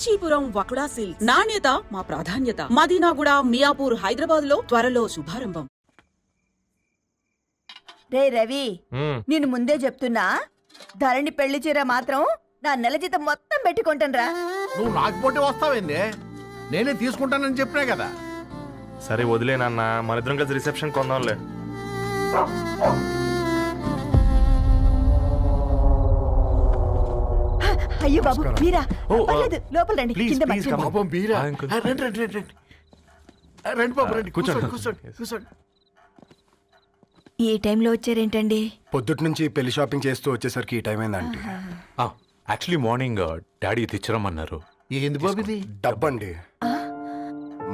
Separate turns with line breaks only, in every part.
Kanchipuram వకుడా silks. నాణ్యత మా ప్రాధాన్యత. మదీనాగూడ, మియాపూర్, హైదరాబాద్ లో త్వరలో శుభారంభం.
రే రవి, నేను ముందే చెప్తున్నా, ధరణి పెళ్లి చీర మాత్రం నా నెల జీతం మొత్తం పెట్టుకుంటానురా.
నువ్వు నాకు పోటీ వస్తావేంది? నేనే తీసుకుంటానని చెప్పినా కదా.
సరే వదిలేనన్నా, మన ఇద్దరం కలిసి రిసెప్షన్ కొందాంలే.
అయ్యో బాబు మీరా? పర్లేదు, లోపల రండి. కింద మర్చిపో.
పాపం బీరా. రండి బాబు రండి, కూర్చోండి కూర్చోండి.
ఈ టైంలో వచ్చారేంటండి?
పొద్దుటి నుంచి పెళ్లి షాపింగ్ చేస్తూ వచ్చేసరికి ఈ టైం అయిందండి.
యాక్చువల్లీ మార్నింగ్ డాడీ తెచ్చరమన్నారు.
ఏంది బాబు ఇది?
డబ్బండి.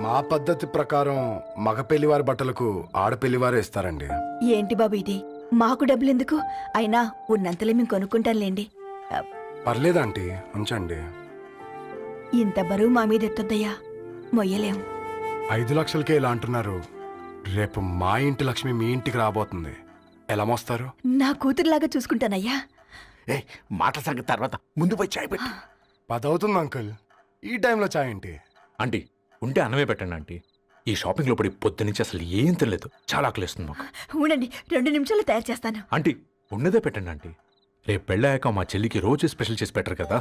మా పద్ధతి ప్రకారం మగ పెళ్లివారి బట్టలకు ఆడపెళ్లివారే ఇస్తారండి.
ఏంటి బాబు ఇది? మాకు డబ్బులు ఎందుకు? అయినా ఉన్నంతలే మేము కొనుక్కుంటాంలేండి.
పర్లేదా ఆంటీ, ఉంచండి.
ఇంత బరువు మా మీద ఎత్తొద్దయ్యా, మొయ్యలేం.
5 లక్షలకే ఇలా అంటున్నారు. రేపు మా ఇంటి లక్ష్మి మీ ఇంటికి రాబోతుంది. ఎలా మోస్తారు?
నా కూతురులాగా చూసుకుంటానయ్యా.
మాట సంగతి తర్వాత, ముందు పోయి చాయ్ పెట్టి.
10 అవుతుంది అంకుల్, ఈ టైంలో చాయ్ ఏంటి?
ఆంటీ ఉంటే అన్నమే పెట్టండి ఆంటీ. ఈ షాపింగ్లో పడి పొద్దు నుంచి అసలు ఏం తెలియదు, చాలా ఆకలిస్తుంది మాకు.
ఉండండి, 2 నిమిషాలు తయారు చేస్తాను.
ఆంటీ ఉన్నదే పెట్టండి ఆంటీ. రేపు పెళ్ళాక మా చెల్లికి రోజు స్పెషల్ చేసి పెట్టరు కదా.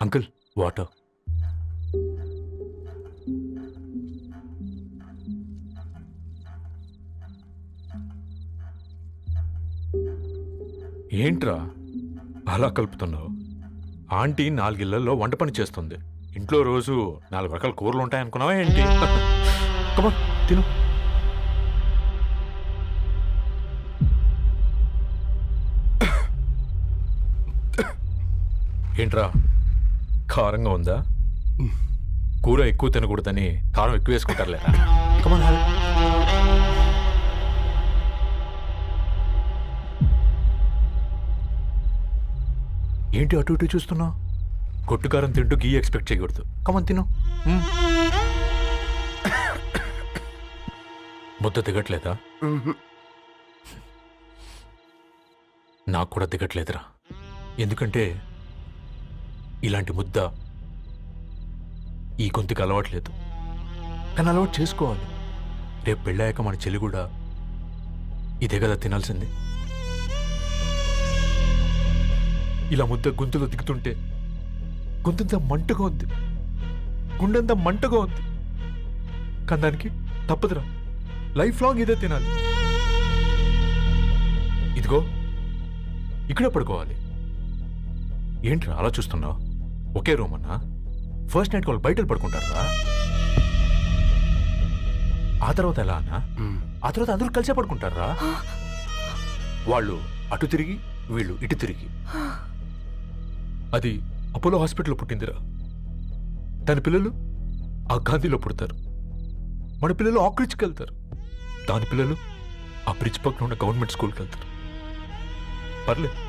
Uncle water. ఏంట్రా అలా కలుపుతున్నావు? ఆంటీ 4 ఇళ్లలో వంట పని చేస్తుంది. ఇంట్లో రోజు 4 రకాల కూరలు ఉంటాయనుకున్నావా ఏంటి? కమా తిను. ఏంట్రా కారంగా ఉందా? కూర ఎక్కువ తినకూడదని కారం ఎక్కువ వేసుకుంటారులేరా. కమా. ఏంటి అటు ఇటు చూస్తున్నావు? కొట్టుకారం తింటూ గీ ఎక్స్పెక్ట్ చేయకూడదు. కమన్ తిను. ముద్ద దిగట్లేదా? నాకు కూడా దిగట్లేదురా. ఎందుకంటే ఇలాంటి ముద్ద ఈ గొంతుకి అలవాట్లేదు. కానీ అలవాటు చేసుకోవాలి. రేపు పెళ్ళాక మన చెల్లి కూడా ఇదే కదా తినాల్సింది. ఇలా ముద్ద గొంతులో దిగుతుంటే గొంతంతా మంటగా ఉంది, గుండెంతా మంటగా ఉంది. కానీ దానికి తప్పదురా, లైఫ్ లాంగ్ ఇదే తినాలి. ఇదిగో ఇక్కడే పడుకోవాలి. ఏంట్రా అలా చూస్తున్నావు? ఒకే రూమ్ అన్నా? ఫస్ట్ నైట్ వాళ్ళు బయట పడుకుంటారా? ఆ తర్వాత ఎలా అన్నా? ఆ తర్వాత అందరూ కలిసే పడుకుంటారా? వాళ్ళు అటు తిరిగి, వీళ్ళు ఇటు తిరిగి. అది అపోలో హాస్పిటల్లో పుట్టిందిరా. దాని పిల్లలు ఆ గాంధీలో పుడతారు. మన పిల్లలు ఆక్రిచ్కి వెళ్తారు. దాని పిల్లలు ఆ బ్రిడ్జ్ పక్కన ఉన్న గవర్నమెంట్ స్కూల్కి వెళ్తారు. పర్లేదు,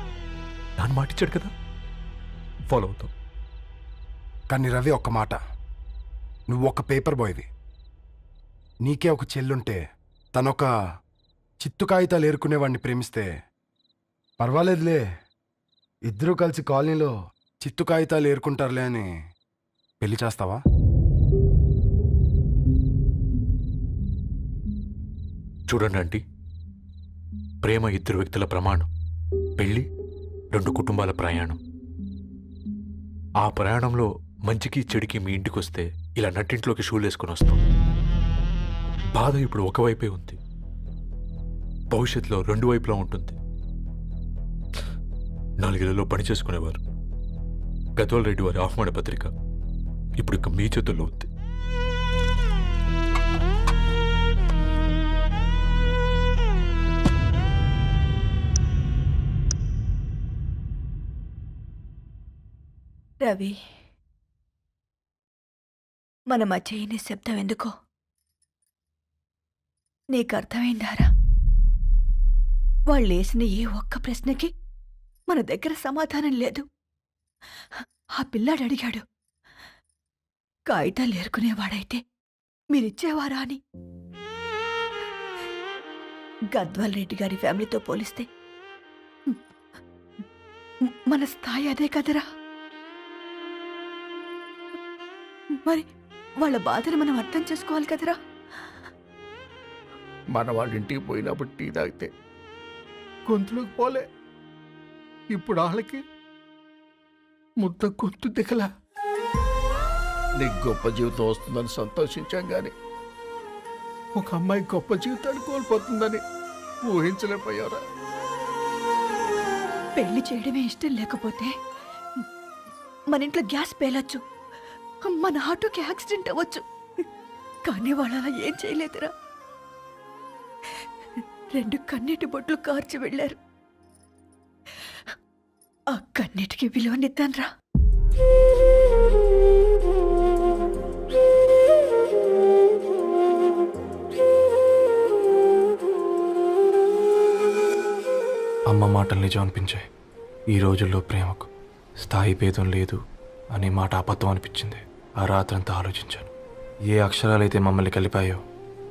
దాన్ని మాటిచ్చాడు కదా, ఫాలో అవుతాం.
కానీ రవి, ఒక్క మాట, నువ్వు ఒక పేపర్ బాయ్వి. నీకే ఒక చెల్లుంటే తనొక చిత్తు కాగితాలు ఏరుకునేవాడిని ప్రేమిస్తే పర్వాలేదులే, ఇద్దరూ కలిసి కాలనీలో చిత్తు కాగితాలు ఏరుకుంటారులే అని పెళ్లి చేస్తావా?
చూడండి ఆంటీ, ప్రేమ 2 వ్యక్తుల ప్రమాణం, పెళ్లి 2 కుటుంబాల ప్రయాణం. ఆ ప్రయాణంలో మంచికి చెడుకి మీ ఇంటికి వస్తే ఇలా నట్టింట్లోకి షూలు వేసుకొని వస్తాం. బాధ ఇప్పుడు ఒకవైపే ఉంది, భవిష్యత్తులో 2 వైపులా ఉంటుంది. 4 ఇళ్లలో పని చేసుకునేవారు గద్వాల్ రెడ్డి వారి ఆహ్వాన పత్రిక ఇప్పుడు ఇక మీ చేతుల్లో ఉంది.
రవి, మన మధ్య ఈ నిశ్శబ్దం ఎందుకో నీకు అర్థమైందారా? వాళ్ళు వేసిన ఏ ఒక్క ప్రశ్నకి మన దగ్గర సమాధానం లేదు. ఆ పిల్లాడు అడిగాడు, కాగితాలు ఏరుకునేవాడైతే మీరిచ్చేవారా అని. గద్వాల్ రెడ్డి గారి ఫ్యామిలీతో పోలిస్తే మన స్థాయి అదే కదరా. మరి వాళ్ళ బాధను మనం అర్థం చేసుకోవాలి కదరా.
మన వాళ్ళ ఇంటికి పోయినప్పుడు టీ తాగితే గొంతులోకి పోలే, ఇప్పుడు వాళ్ళకి ముద్ద గొంతు దిగలా. నీకు గొప్ప జీవితం వస్తుందని సంతోషించాం గాని ఒక అమ్మాయి గొప్ప జీవితాన్ని కోల్పోతుందని ఊహించలేకపోయారా?
పెళ్లి చేయడమే ఇష్టం లేకపోతే మన ఇంట్లో గ్యాస్ పేలొచ్చు, మన ఆటోకి యాక్సిడెంట్ అవ్వచ్చు, కానీ వాళ్ళు అలా ఏం చేయలేదురా. 2 కన్నీటి బొట్లు కార్చి వెళ్ళారు. ఆ కన్నీటికి విలువనిద్దాన్రా.
అమ్మ మాటలు నిజం అనిపించాయి. ఈ రోజుల్లో ప్రేమకు స్థాయి భేదం లేదు అనే మాట అబద్ధం అనిపించింది. ఆ రాత్రంతా ఆలోచించాను. ఏ అక్షరాలైతే మమ్మల్ని కలిపాయో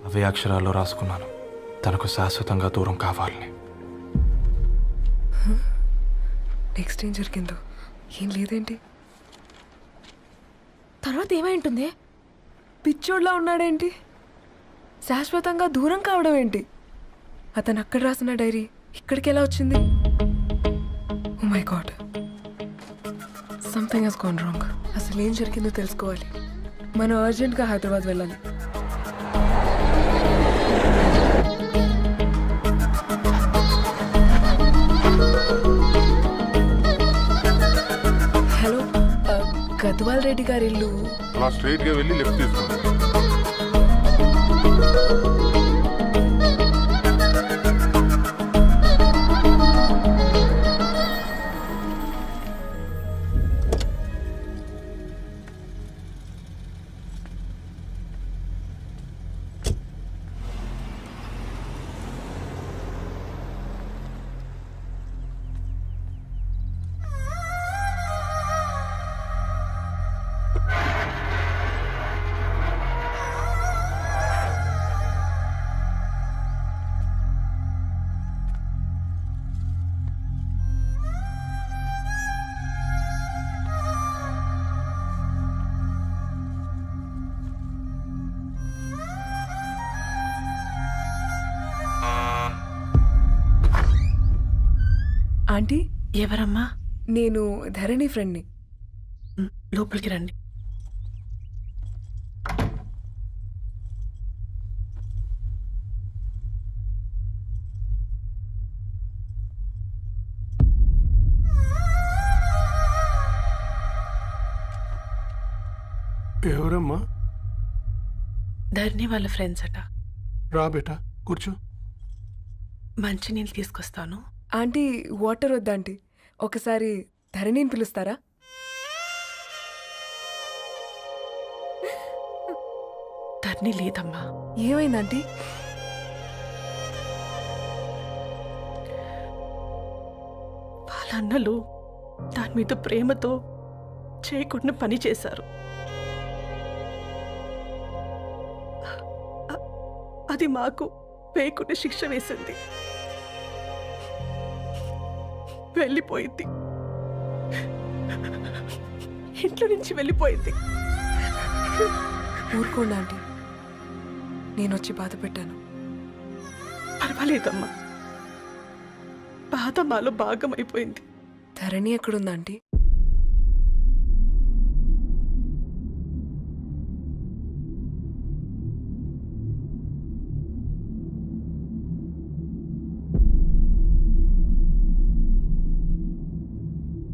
అవే అక్షరాల్లో రాసుకున్నాను, తనకు శాశ్వతంగా దూరం కావాలని.
నెక్స్ట్ ఏం జరిగిందో ఏం లేదేంటి?
తర్వాత ఏమై ఉంటుంది?
పిచ్చోడ్లా ఉన్నాడేంటి? శాశ్వతంగా దూరం కావడం ఏంటి? అతను అక్కడ రాసిన డైరీ ఇక్కడికి ఎలా వచ్చింది? Oh my god, something has gone wrong. అసలు ఏం జరిగిందో తెలుసుకోవాలి. మనం అర్జెంట్గా హైదరాబాద్ వెళ్ళాలి. హలో, గద్వాల్ రెడ్డి గారి ఇల్లు
అలా స్ట్రైట్ గా వెళ్ళి లెఫ్ట్ తీసుకోండి.
ఆంటీ,
ఎవరమ్మా?
నేను ధరణి ఫ్రెండ్ని.
లోపలికి రండి.
ఎవరమ్మా?
ధరణి వాళ్ళ ఫ్రెండ్స్ అట.
రా బేటా, కూర్చో.
మంచినీళ్ళు తీసుకొస్తాను.
ఆంటీ, వాటర్ వద్దా ఆంటీ? ఒకసారి ధరణిని పిలుస్తారా?
ధరణి లేదమ్మా.
ఏమైందంటీ?
వాళ్ళ అన్నలు దాని మీద ప్రేమతో చేయకుండా పని చేశారు. అది మాకు వేయకుండా శిక్ష వేసింది. వెళ్ళిపోయింది, ఇంట్లో నుంచి వెళ్ళిపోయింది.
ఊరుకోండి ఆంటీ, నేను వచ్చి బాధ పెట్టాను.
పర్వాలేదమ్మా, బాధ మాలో భాగం అయిపోయింది.
ధరణి ఎక్కడుందా ఆంటీ?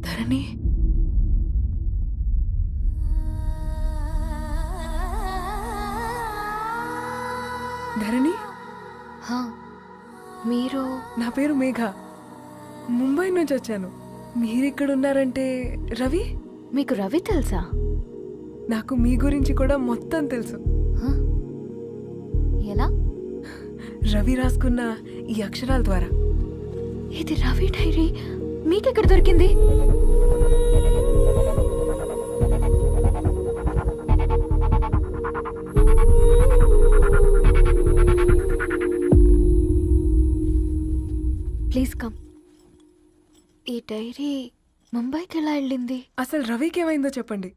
ధరణి, ధరణి,
మీరు?
నా పేరు మేఘ, ముంబై నుంచి వచ్చాను. మీరిక్కడ ఉన్నారంటే రవి?
మీకు రవి తెలుసా?
నాకు మీ గురించి కూడా మొత్తం తెలుసు.
ఎలా?
రవి రాసుకున్న ఈ అక్షరాల ద్వారా.
ఇది రవి డైరీ మీకెక్కడ దొరికింది? Please come. ఈ డైరీ ముంబైకి ఎలా వెళ్ళింది?
అసలు రవికి ఏమైందో చెప్పండి.